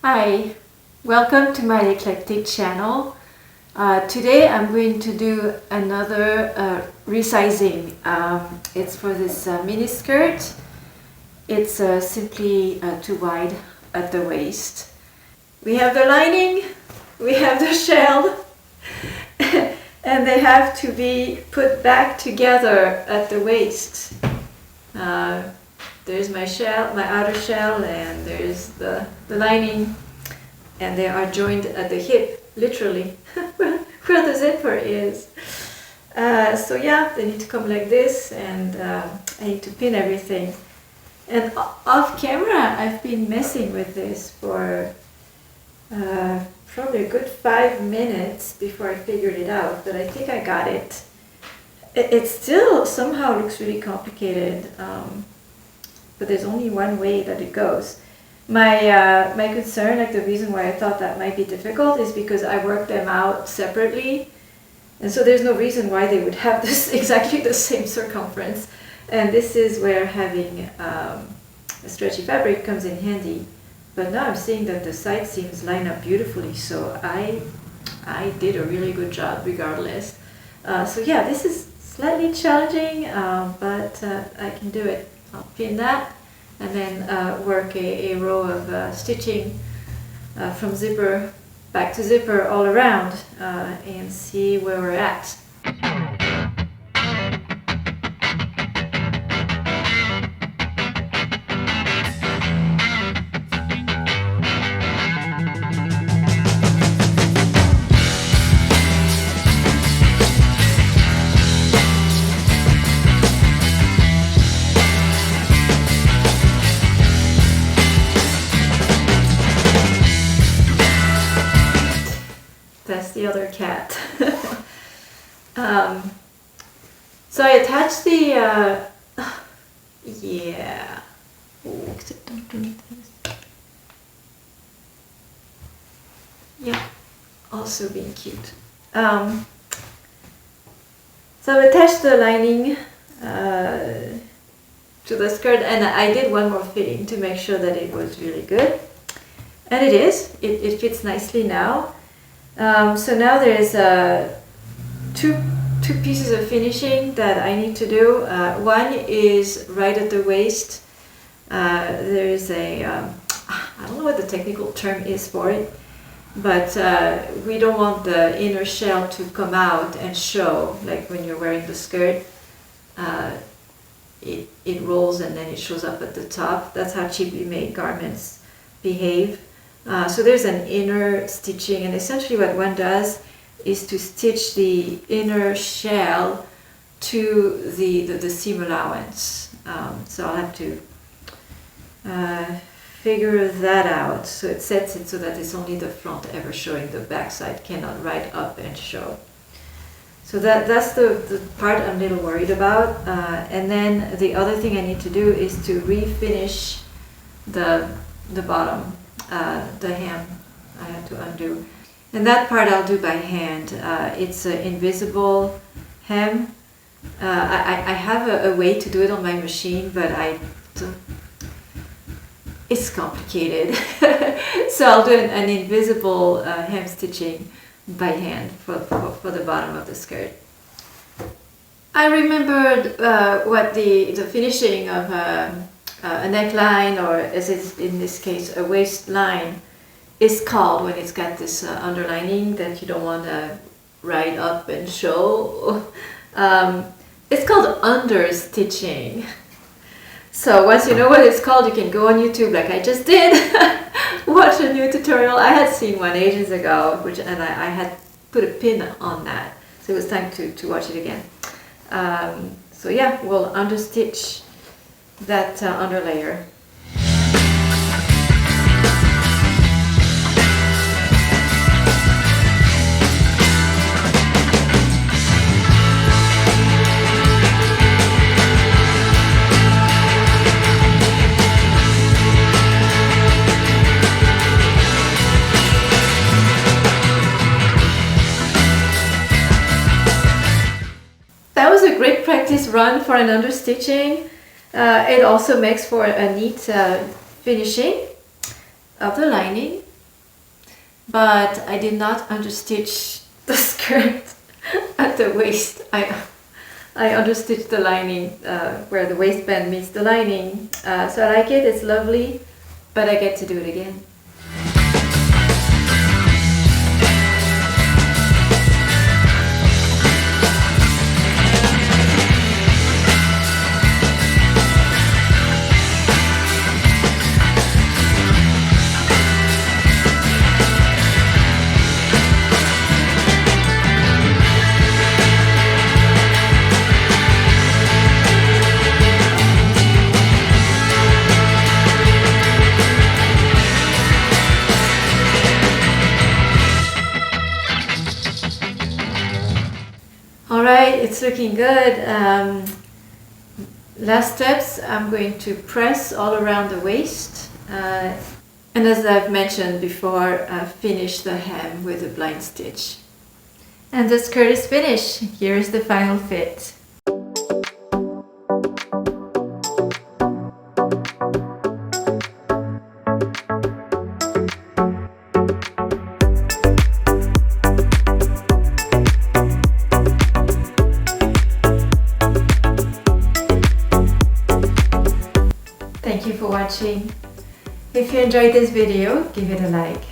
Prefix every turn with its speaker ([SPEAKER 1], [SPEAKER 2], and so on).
[SPEAKER 1] Hi, welcome to my eclectic channel. Today I'm going to do another resizing. It's for this mini skirt. It's simply too wide at the waist. We have the lining, we have the shell, and they have to be put back together at the waist. There's my shell, my outer shell, and there's the lining, and they are joined at the hip, literally, where the zipper is. So yeah, they need to come like this, and I need to pin everything. And off camera, I've been messing with this for probably a good 5 minutes before I figured it out, but I think I got it. It still somehow looks really complicated. But there's only one way that it goes. My concern, like the reason why I thought that might be difficult, is because I worked them out separately, and so there's no reason why they would have this exactly the same circumference. And this is where having a stretchy fabric comes in handy. But now I'm seeing that the side seams line up beautifully, so I did a really good job regardless. So yeah, this is slightly challenging, but I can do it. I'll pin that and then work a row of stitching from zipper back to zipper all around and see where we're at. That's the other cat. So I attached the, yeah. Oh, except don't do this. Yeah, also being cute. So I attached the lining to the skirt, and I did one more fitting to make sure that it was really good. And it is. It fits nicely now. So now there's two pieces of finishing that I need to do. One is right at the waist. There's a, I don't know what the technical term is for it, but we don't want the inner shell to come out and show, like when you're wearing the skirt. It rolls and then it shows up at the top. That's how cheaply made garments behave. So there's an inner stitching, and essentially what one does is to stitch the inner shell to the seam allowance. So I'll have to figure that out. So it sets it so that it's only the front ever showing, the back side cannot right up and show. So that's the part I'm a little worried about. And then the other thing I need to do is to refinish the bottom. The hem I have to undo, and that part I'll do by hand. It's an invisible hem. I have a way to do it on my machine, but it's complicated. So I'll do an invisible hem stitching by hand for the bottom of the skirt. I remembered what the finishing of a neckline, or as it's in this case a waistline, is called when it's got this underlining that you don't want to right up and show. It's called understitching. So once you know what it's called, you can go on YouTube like I just did, watch a new tutorial. I had seen one ages ago, and I had put a pin on that, so it was time to watch it again. So yeah, we'll understitch that underlayer. That was a great practice run for an understitching. It also makes for a neat finishing of the lining. but I did not understitch the skirt at the waist. I understitched the lining where the waistband meets the lining. So I like it, it's lovely, but I get to do it again. Alright, it's looking good. Last steps, I'm going to press all around the waist. And as I've mentioned before, finish the hem with a blind stitch. And the skirt is finished. Here's the final fit. Thank you for watching. If you enjoyed this video, give it a like.